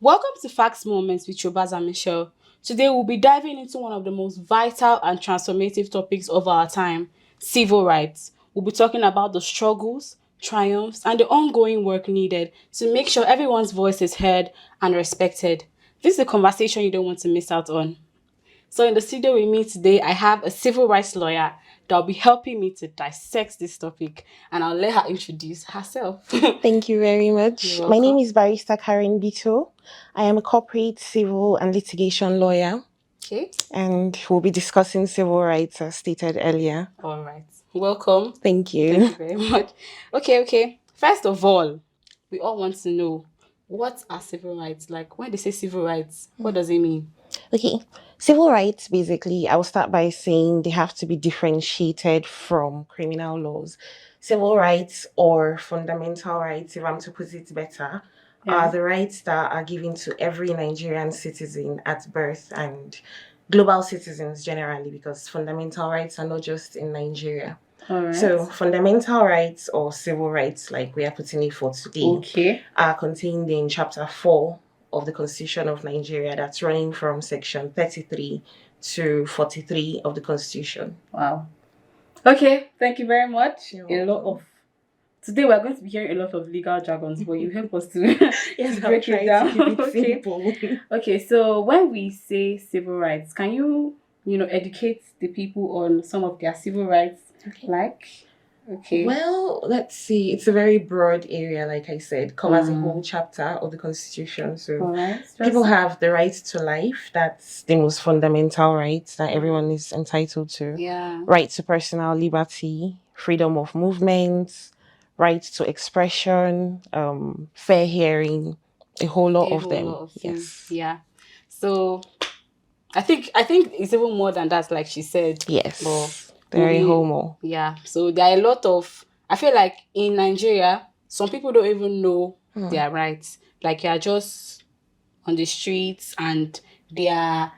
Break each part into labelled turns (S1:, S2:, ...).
S1: Welcome to Facts Moments with Chobaz and Michelle. Today we'll be diving into one of the most vital and transformative topics of our time, civil rights. We'll be talking about the struggles, triumphs, and the ongoing work needed to make sure everyone's voice is heard and respected. This is a conversation you don't want to miss out on. So in the studio with me today, I have a civil rights lawyer that will be helping me to dissect this topic, and I'll let her introduce herself.
S2: Thank you very
S1: You're
S2: much. My
S1: welcome.
S2: name is Barrister Karen Bitto. I am a corporate civil and litigation lawyer,
S1: Okay.
S2: and we'll be discussing civil rights as stated earlier.
S1: All right. Welcome.
S2: Thank you.
S1: Thank you very much. Okay. First of all, we all want to know, what are civil rights? Like, when they say civil rights, what does it mean?
S2: Okay. Civil rights, basically, I will start by saying they have to be differentiated from criminal laws. Civil rights or fundamental rights, if I'm to put it better, are the rights that are given to every Nigerian citizen at birth and global citizens generally, because fundamental rights are not just in Nigeria.
S1: All right.
S2: So, fundamental rights or civil rights, like we are putting it for today,
S1: Okay.
S2: are contained in Chapter 4 of the Constitution of Nigeria, that's running from Section 33 to 43 of the Constitution.
S1: Wow. Okay, thank you very much.
S2: You're
S1: A lot of Today we're going to be hearing a lot of legal jargons, but you help us to,
S2: Yes,
S1: to break it
S2: to
S1: down.
S2: keep it
S1: Okay.
S2: simple.
S1: Okay, so when we say civil rights, can you educate the people on some of their civil rights? Okay.
S2: Well, let's see. It's a very broad area, like I said, covers a whole chapter of the Constitution. So
S1: All right.
S2: people have the right to life. That's the most fundamental right that everyone is entitled to.
S1: Yeah.
S2: Right to personal liberty, freedom of movement, right to expression, fair hearing, a whole lot of them. Yes.
S1: Yeah. So I think it's even more than that, like she said.
S2: Yes.
S1: But
S2: very homo.
S1: Yeah. So there are a lot of, I feel like in Nigeria, some people don't even know their rights. Like, you're just on the streets and they are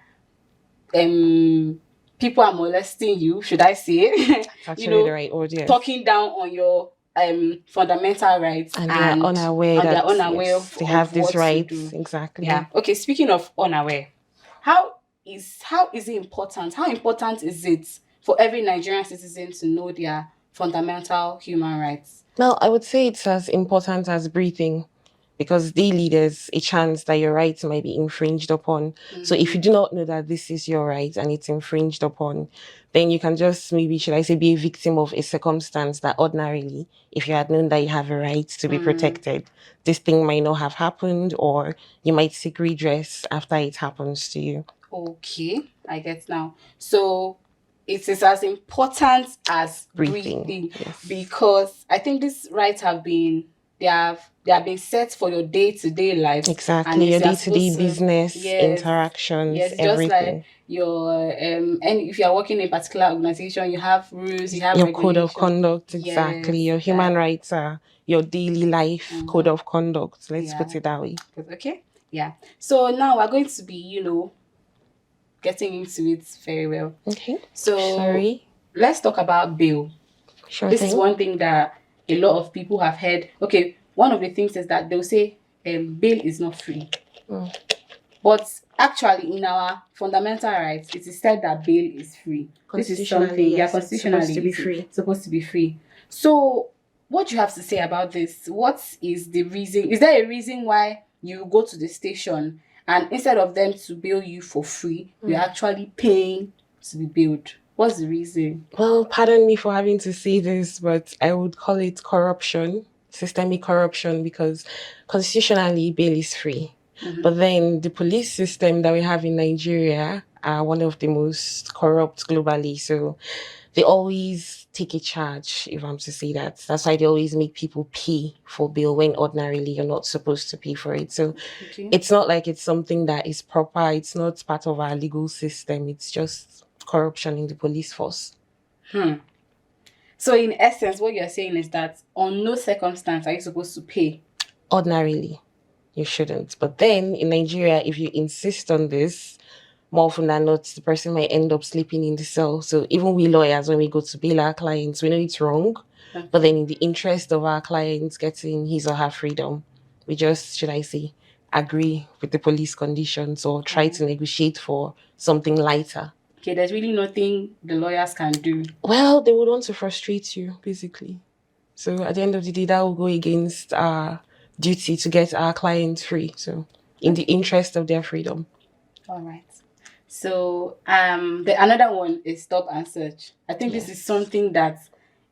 S1: people are molesting you, should I say?
S2: That's actually the right audience.
S1: Talking down on your fundamental rights,
S2: and they are unaware
S1: and
S2: that
S1: they're unaware
S2: yes, they have these
S1: what to
S2: rights.
S1: do.
S2: Exactly.
S1: Yeah. Okay, speaking of unaware, how is it important? How important is it for every Nigerian citizen to know their fundamental human rights?
S2: Well, I would say it's as important as breathing, because daily there's a chance that your rights might be infringed upon. So if you do not know that this is your right and it's infringed upon, then you can just maybe, should I say, be a victim of a circumstance that ordinarily, if you had known that you have a right to be protected, this thing might not have happened, or you might seek redress after it happens to you.
S1: Okay, I get now. So it is as important as breathing.
S2: Yes.
S1: Because I think these rights have been been set for your day-to-day life.
S2: Exactly, your day-to-day business, interactions,
S1: yes,
S2: everything.
S1: Just like your and if you are working in a particular organization, you have rules, you have
S2: your code of conduct. Exactly,
S1: yes,
S2: your human rights are your daily life code of conduct. Let's put it that way.
S1: Okay, yeah. So now we're going to be, getting into it very well.
S2: Okay.
S1: So let's talk about bail. This is one thing that a lot of people have heard. Okay, one of the things is that they'll say bail is not free. But actually, in our fundamental rights, it is said that bail is free. This is something, constitutionally supposed to be free. So what do you have to say about this? What is the reason? Is there a reason why you go to the station and instead of them to bail you for free, you're actually paying to be bailed? What's the reason?
S2: Well, pardon me for having to say this, but I would call it corruption, systemic corruption, because constitutionally bail is free. But then the police system that we have in Nigeria are one of the most corrupt globally. So they always take a charge, if I'm to say that. That's why they always make people pay for bail when ordinarily you're not supposed to pay for it. So it's not like it's something that is proper. It's not part of our legal system. It's just corruption in the police force.
S1: So in essence, what you're saying is that on no circumstance are you supposed to pay?
S2: Ordinarily, you shouldn't. But then in Nigeria, if you insist on this, more often than not, the person might end up sleeping in the cell. So even we lawyers, when we go to bail our clients, we know it's wrong. But then in the interest of our clients getting his or her freedom, we just, should I say, agree with the police conditions or try to negotiate for something lighter.
S1: Okay, there's really nothing the lawyers can do.
S2: Well, they would want to frustrate you, basically. So at the end of the day, that will go against our duty to get our clients free. So in the interest of their freedom.
S1: All right. So the another one is stop and search. I think this is something that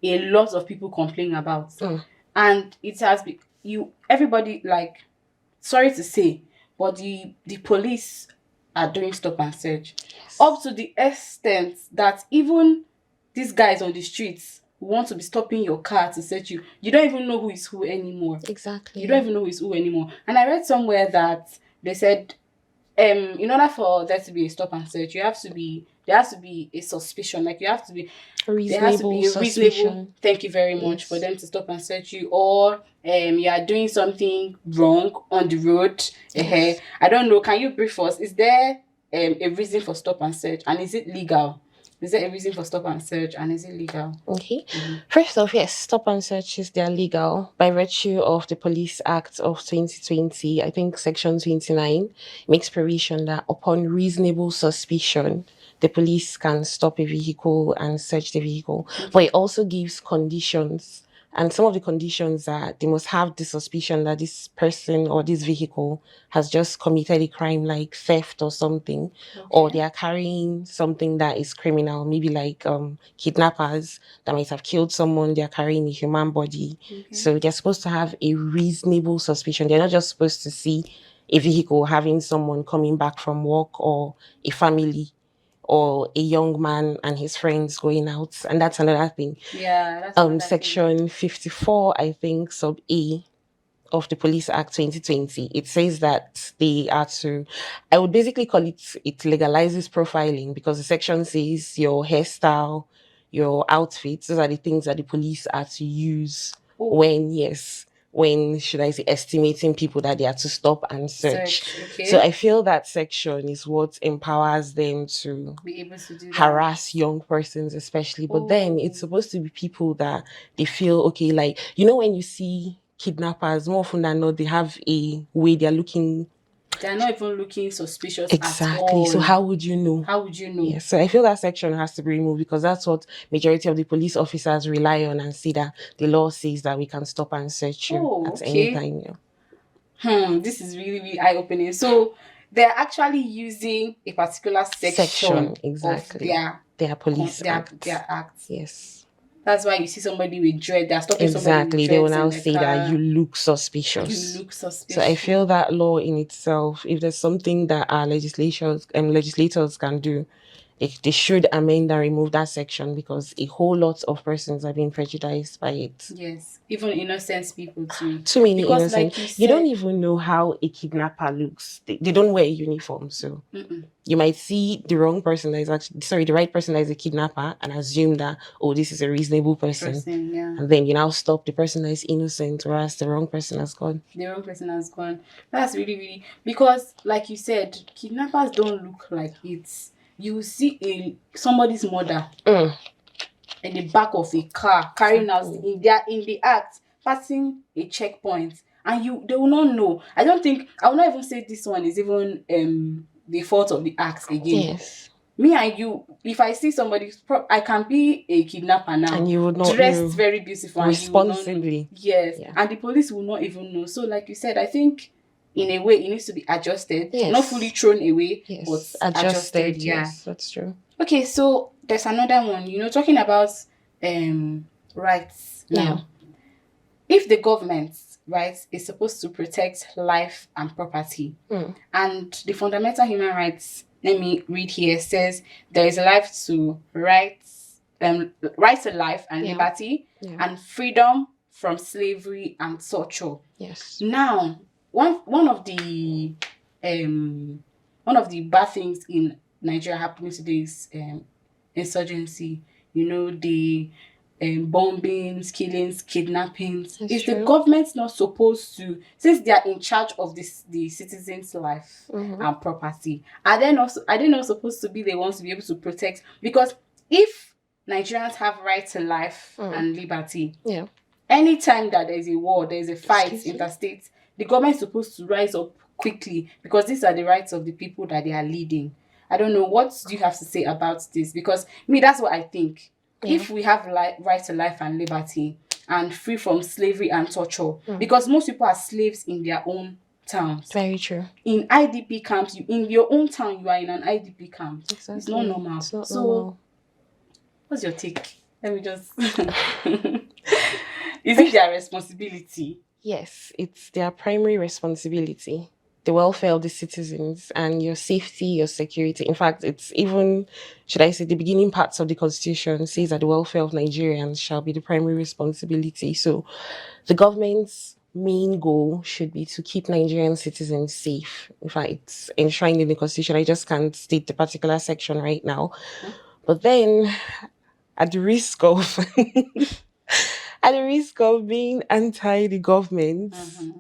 S1: a lot of people complain about. And it has been everybody, like, sorry to say, but the police are doing stop and search. Up to the extent that even these guys on the streets who want to be stopping your car to search you, you don't even know who is who anymore.
S2: Exactly.
S1: You don't even know who is who anymore. And I read somewhere that they said in order for there to be a stop and search, there has to be a suspicion. Like there has to be a reasonable thank you very much for them to stop and search you, or you are doing something wrong on the road. I don't know, can you brief us? Is there a reason for stop and search, and is it legal? Is there a reason for stop and search, and is it legal?
S2: Okay. First off, yes, stop and searches, they are legal by virtue of the Police Act of 2020. I think Section 29 makes provision that upon reasonable suspicion, the police can stop a vehicle and search the vehicle. But it also gives conditions. And some of the conditions are they must have the suspicion that this person or this vehicle has just committed a crime like theft or something, or they are carrying something that is criminal, maybe like kidnappers that might have killed someone, they are carrying a human body. So they're supposed to have a reasonable suspicion. They're not just supposed to see a vehicle having someone coming back from work or a family or a young man and his friends going out. And that's another thing.
S1: Yeah, that's
S2: Section 54, I think, sub A of the Police Act 2020, it says that they are to, I would basically call it legalizes profiling, because the section says your hairstyle, your outfits, those are the things that the police are to use when should I say estimating people that they are to stop and search. So I feel that section is what empowers them to
S1: be able to do
S2: harass young persons especially. But then it's supposed to be people that they feel okay, like, you know, when you see kidnappers, more often than not, they have a way they're looking.
S1: They're not even looking suspicious
S2: Exactly.
S1: at all.
S2: So how would you know? Yes. So I feel that section has to be removed, because that's what majority of the police officers rely on and see that the law says that we can stop and search you at any time.
S1: This is really, really eye-opening. So they're actually using a particular section
S2: exactly
S1: of their
S2: police act.
S1: Their act.
S2: Yes.
S1: That's why you see somebody with dread, they're stopping somebody with
S2: Exactly. They will now say that you look suspicious. So I feel that law in itself, if there's something that our legislators can do, they should amend and remove that section, because a whole lot of persons are being prejudiced by it.
S1: Yes, even innocent people too.
S2: Too many innocent. Like you don't even know how a kidnapper looks. They don't wear a uniform, so you might see the wrong person that is actually the right person that is a kidnapper and assume that, oh, this is a reasonable person. And then you now stop the person that is innocent, whereas the wrong person has gone.
S1: That's really, really, because like you said, kidnappers don't look like it. You see somebody's mother in the back of a car carrying out in the act, passing a checkpoint, and they will not know. I will not even say this one is even the fault of the act again.
S2: Yes.
S1: Me and you, if I see somebody, I can be a kidnapper now,
S2: and you would not
S1: dressed very beautiful,
S2: responsibly.
S1: And the police will not even know. So like you said, I think in a way it needs to be adjusted, not fully thrown away, but adjusted.
S2: Yes, that's true.
S1: Okay, so there's another one, talking about rights now. If the government, right, is supposed to protect life and property, and the fundamental human rights, let me read here, says there is a right to life and liberty and freedom from slavery and torture.
S2: Yes.
S1: Now, one of the bad things in Nigeria happening today is insurgency. The bombings, killings, kidnappings. Is the government not supposed to, since they are in charge of the citizens' life and property, are they not supposed to be the ones to be able to protect? Because if Nigerians have right to life and liberty, anytime that there is a war, there is a fight interstate, the government is supposed to rise up quickly, because these are the rights of the people that they are leading. I don't know, what do you have to say about this? Because me, that's what I think.
S2: Yeah.
S1: If we have right to life and liberty and free from slavery and torture,
S2: Mm.
S1: because most people are slaves in their own towns.
S2: Very true.
S1: In IDP camps, in your own town, you are in an IDP camp.
S2: Exactly.
S1: It's not normal.
S2: It's not
S1: so
S2: normal.
S1: What's your take? Let me just is it their responsibility?
S2: Yes, it's their primary responsibility. The welfare of the citizens and your safety, your security. In fact, it's even, should I say, the beginning parts of the Constitution says that the welfare of Nigerians shall be the primary responsibility. So the government's main goal should be to keep Nigerian citizens safe. In fact, it's enshrined in the Constitution. I just can't state the particular section right now. But then, at the risk of at the risk of being anti the government,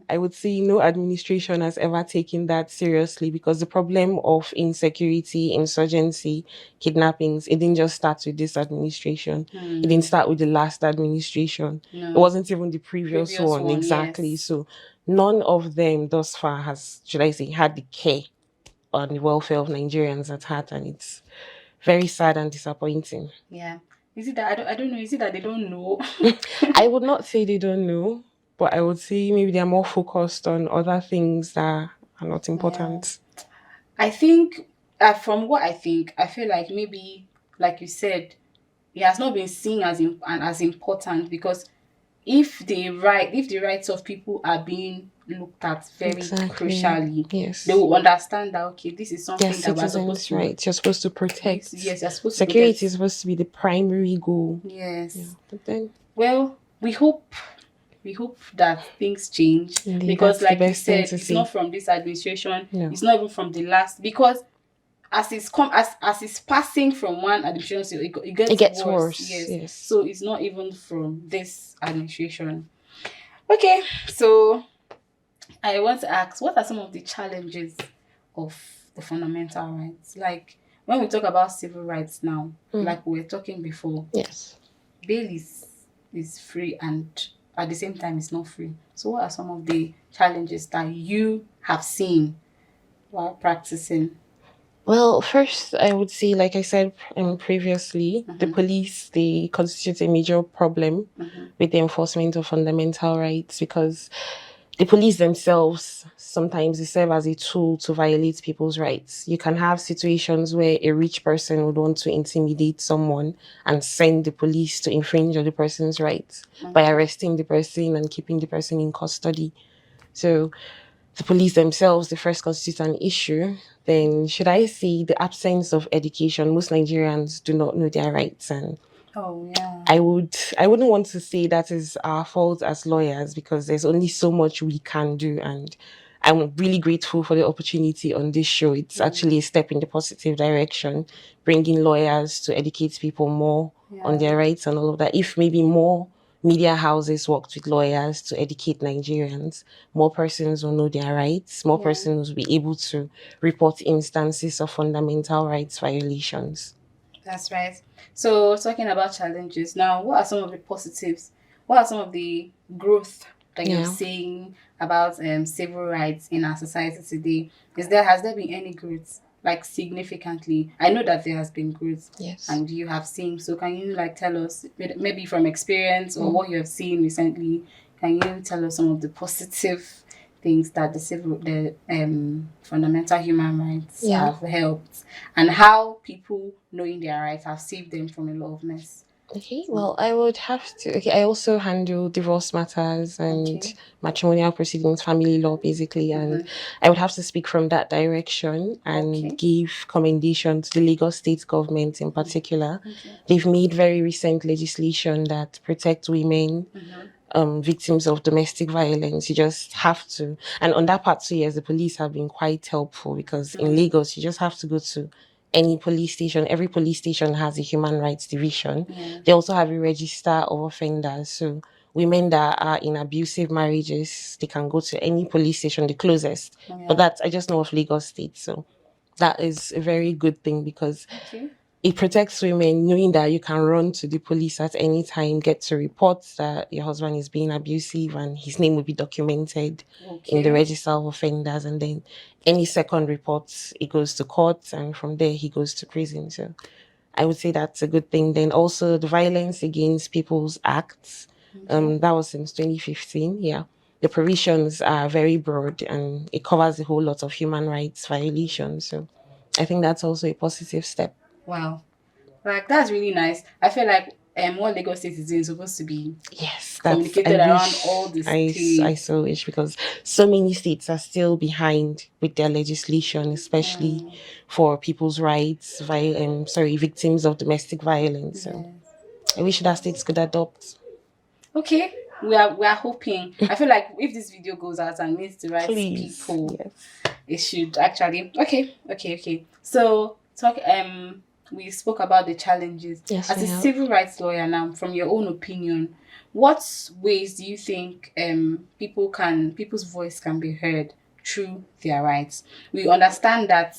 S2: I would say no administration has ever taken that seriously, because the problem of insecurity, insurgency, kidnappings, it didn't just start with this administration. It didn't start with the last administration.
S1: No.
S2: It wasn't even the previous one. Exactly.
S1: Yes.
S2: So none of them thus far has, should I say, had the care on the welfare of Nigerians at heart, and it's very sad and disappointing.
S1: Yeah. Is it that I don't know? Is it that they don't know?
S2: I would not say they don't know, but I would say maybe they're more focused on other things that are not important.
S1: Yeah. I think, from what I think, I feel like maybe, like you said, it has not been seen as important, because if the rights of people are being looked at very crucially,
S2: yes,
S1: they will understand that, okay, this is something that we're supposed to,
S2: right? You're supposed to protect.
S1: Yes, you're supposed
S2: security
S1: to protect.
S2: is supposed to be the primary goal.
S1: Yes.
S2: Yeah, but then,
S1: well, we hope that things change. Indeed, because like you said, it's not from this administration. No. It's not even from the last, because as it's passing from one administration, it gets worse. Yes. So it's not even from this administration. Okay, so I want to ask, what are some of the challenges of the fundamental rights? Like, when we talk about civil rights now, like we were talking before,
S2: yes,
S1: bail is free, and at the same time it's not free. So what are some of the challenges that you have seen while practicing?
S2: Well, first, I would say, like I said previously, the police, they constitute a major problem with the enforcement of fundamental rights, because the police themselves, sometimes they serve as a tool to violate people's rights. You can have situations where a rich person would want to intimidate someone and send the police to infringe on the person's rights by arresting the person and keeping the person in custody. So the police themselves, the first constitute an issue. Then, should I say, the absence of education? Most Nigerians do not know their rights, and I wouldn't want to say that is our fault as lawyers, because there's only so much we can do, and I'm really grateful for the opportunity on this show. It's actually a step in the positive direction, bringing lawyers to educate people more on their rights and all of that. If maybe more media houses worked with lawyers to educate Nigerians, more persons will know their rights, more persons will be able to report instances of fundamental rights violations.
S1: That's right. So, talking about challenges, now, what are some of the positives? What are some of the growth that you're seeing about civil rights in our society today? Has there been any growth, like, significantly? I know that there has been growth, and you have seen. So can you tell us, maybe from experience or what you have seen recently? Can you tell us some of the positive things that the fundamental human rights have helped, and how people knowing their rights have saved them from a lot of mess?
S2: Okay, well, I would have to. Okay, I also handle divorce matters and matrimonial proceedings, family law, basically, and I would have to speak from that direction and give commendation to the Lagos state government in particular. They've made very recent legislation that protects women, victims of domestic violence. You just have to, and on that part too, yes, the police have been quite helpful, because in Lagos, you just have to go to any police station. Every police station has a human rights division. They also have a register of offenders. So women that are in abusive marriages, they can go to any police station, the closest. But I just know of Lagos State. So that is a very good thing, because it protects women knowing that you can run to the police at any time, get to report that your husband is being abusive, and his name will be documented in the
S1: Okay.
S2: register of offenders. And then any second reports, it goes to court, and from there he goes to prison. So I would say that's a good thing. Then also the Violence Against People's Acts,
S1: Okay.
S2: that was since 2015. Yeah, the provisions are very broad and it covers a whole lot of human rights violations. So I think that's also a positive step.
S1: Wow. Like that's really nice. I feel like what Lagos State is doing is supposed to be
S2: Yes, that's, I
S1: communicated around all
S2: wish,
S1: the
S2: I
S1: states.
S2: so wish, because so many states are still behind with their legislation, especially
S1: Mm,
S2: for people's rights, victims of domestic violence. So
S1: yes.
S2: I wish that states could adopt.
S1: Okay. We are hoping. I feel like if this video goes out and meets the right
S2: Please,
S1: people,
S2: yes.
S1: it should actually. Okay. So we spoke about the challenges.
S2: Yes,
S1: As
S2: we
S1: a
S2: have.
S1: civil rights lawyer now, from your own opinion, what ways do you think people's voice can be heard through their rights? We understand that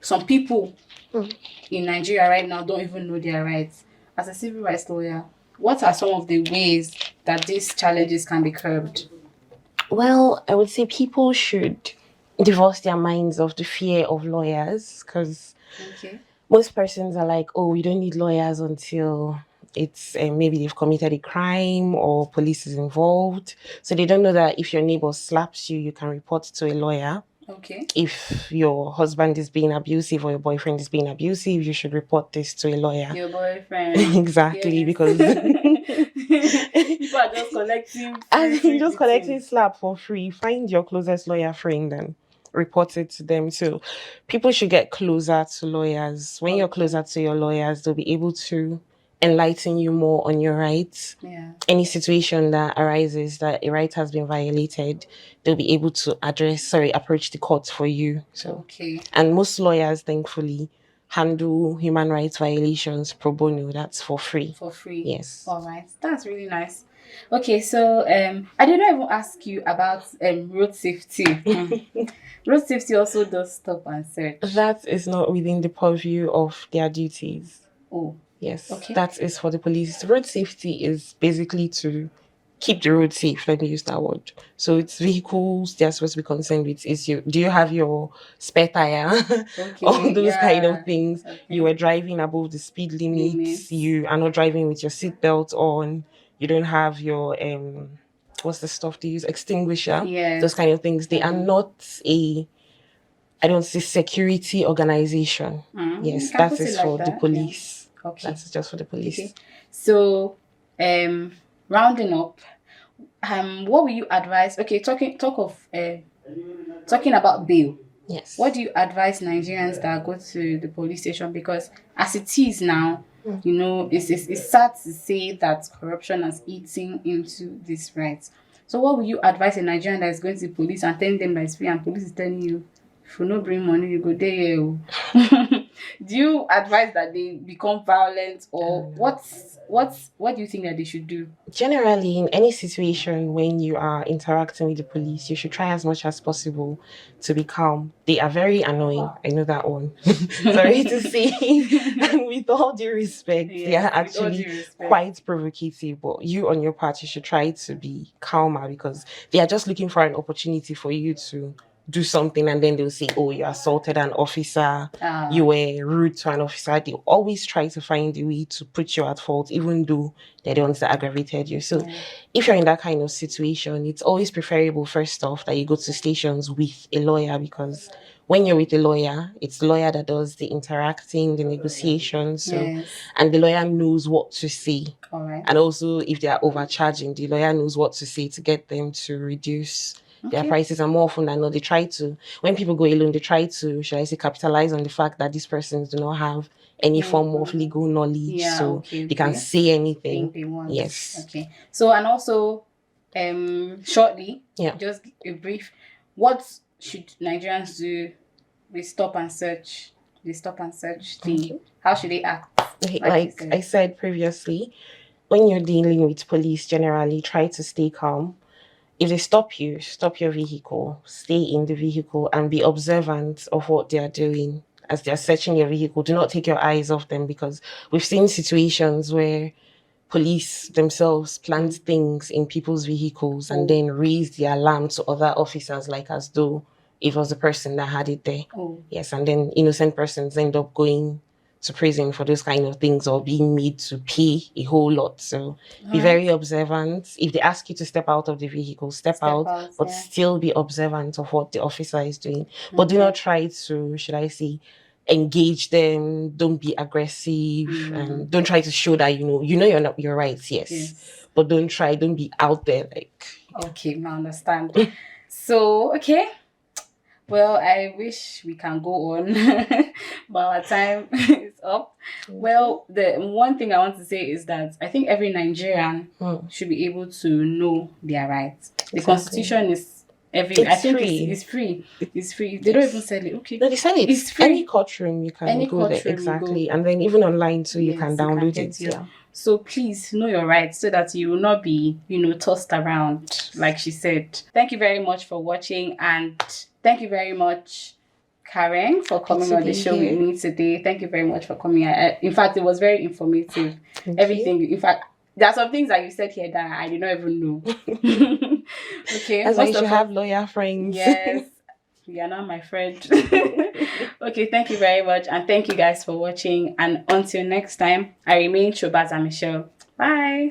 S1: some people
S2: Mm.
S1: in Nigeria right now don't even know their rights. As a civil rights lawyer, what are some of the ways that these challenges can be curbed?
S2: Well, I would say people should divorce their minds of the fear of lawyers, because
S1: Okay.
S2: most persons are like, oh, we don't need lawyers until it's maybe they've committed a crime or police is involved. So they don't know that if your neighbor slaps you, you can report to a lawyer.
S1: Okay.
S2: If your husband is being abusive or your boyfriend is being abusive, you should report this to a lawyer.
S1: Your boyfriend.
S2: Exactly,
S1: Yes.
S2: because
S1: People are just collecting
S2: and
S1: free
S2: just collecting
S1: beatings.
S2: slap for free. Find your closest lawyer friend and report it to them. So people should get closer to lawyers. When you're
S1: Okay.
S2: closer to your lawyers, they'll be able to enlighten you more on your rights.
S1: Yeah.
S2: Any situation that arises that a right has been violated, they'll be able to approach the court for you. So,
S1: Okay.
S2: and most lawyers, thankfully, handle human rights violations pro bono. That's for free.
S1: For free.
S2: Yes.
S1: All right. That's really nice. Okay, so I did not even ask you about road safety. Road safety also does stop and search.
S2: That is not within the purview of their duties.
S1: Oh,
S2: Yes,
S1: okay.
S2: that is for the police. Road safety is basically to keep the road safe. Let me use that word. So it's vehicles they're supposed to be concerned with. Is you do you have your spare tire? All
S1: Okay,
S2: those kind of
S1: yeah.
S2: things. You
S1: Okay.
S2: were driving above the speed limits.
S1: Limits.
S2: You are not driving with your seatbelt on. You don't have your what's the stuff they use? Extinguisher. Those
S1: Yes.
S2: kind of things. They are not a, I don't see, security organization.
S1: You
S2: Yes,
S1: can
S2: that
S1: put it
S2: is
S1: like
S2: for the
S1: that. Yeah.
S2: police.
S1: Okay.
S2: That's just for the police.
S1: Okay. So, rounding up, what will you advise? Okay, talking about bail.
S2: Yes.
S1: What do you advise Nigerians that go to the police station? Because as it is now, it's sad to say that corruption has eaten into this right. So what will you advise a Nigerian that is going to the police and telling them that it's free and police is telling you, if you no bring money, you go there. Do you advise that they become violent, or what do you think that they should do?
S2: Generally, in any situation when you are interacting with the police, you should try as much as possible to be calm. They are very annoying. I know that one. Sorry to say. And with all due respect, they
S1: Yes,
S2: are
S1: with all due
S2: actually
S1: respect.
S2: quite provocative. But you, on your part, you should try to be calmer, because they are just looking for an opportunity for you to do something, and then they'll say, oh, you assaulted an officer, you were rude to an officer. They always try to find a way to put you at fault, even though they're the ones that aggravated you. So if you're in that kind of situation, it's always preferable, first off, that you go to stations with a lawyer, because when you're with a lawyer, it's the lawyer that does the interacting, the negotiations. So,
S1: Yes.
S2: and the lawyer knows what to say.
S1: All right.
S2: And also, if they are overcharging, the lawyer knows what to say to get them to reduce their prices. And more often than not, they try to, when people go alone, they try to, should I say, capitalize on the fact that these persons do not have any form of legal knowledge.
S1: Yeah,
S2: So
S1: okay.
S2: they can say anything.
S1: Think they want.
S2: Yes.
S1: Okay. So, and also, shortly,
S2: Yeah.
S1: just a brief, what should Nigerians do with stop and search? The stop and search thing.
S2: Okay.
S1: How should they act?
S2: Okay,
S1: Like you
S2: like
S1: said.
S2: I said previously, when you're dealing with police, generally try to stay calm. If they stop you, stop your vehicle, stay in the vehicle and be observant of what they are doing. as they're searching your vehicle, do not take your eyes off them, because we've seen situations where police themselves plant things in people's vehicles and then raise the alarm to other officers, like as though it was the person that had it there. Yes, and then innocent persons end up going to prison for those kind of things, or being made to pay a whole lot. So be very observant. If they ask you to step out of the vehicle, step out, but still be observant of what the officer is doing. But do not try to, should I say, engage them. Don't be aggressive, and don't try to show that you're right. Yes. But don't be out there like.
S1: Okay, I understand. So well, I wish we can go on, but our time is up. Well, the one thing I want to say is that I think every Nigerian should be able to know their rights. The Constitution is it's free. It's free. They don't even sell it. Okay.
S2: No, they sell it.
S1: It's free.
S2: Any courtroom you can go there. Exactly. And then even online too, you can download it. Yeah.
S1: So please know your rights so that you will not be, tossed around, like she said. Thank you very much for watching, and thank you very much, Karen, for coming on the show with me today. Thank you very much for coming. In fact, it was very informative. Everything. In fact, there are some things that you said here that I did not even know. Okay.
S2: That's why you should have lawyer friends.
S1: Yes. You are not my friend. Okay, thank you very much. And thank you guys for watching. And until next time, I remain Chobaza Michelle. Bye.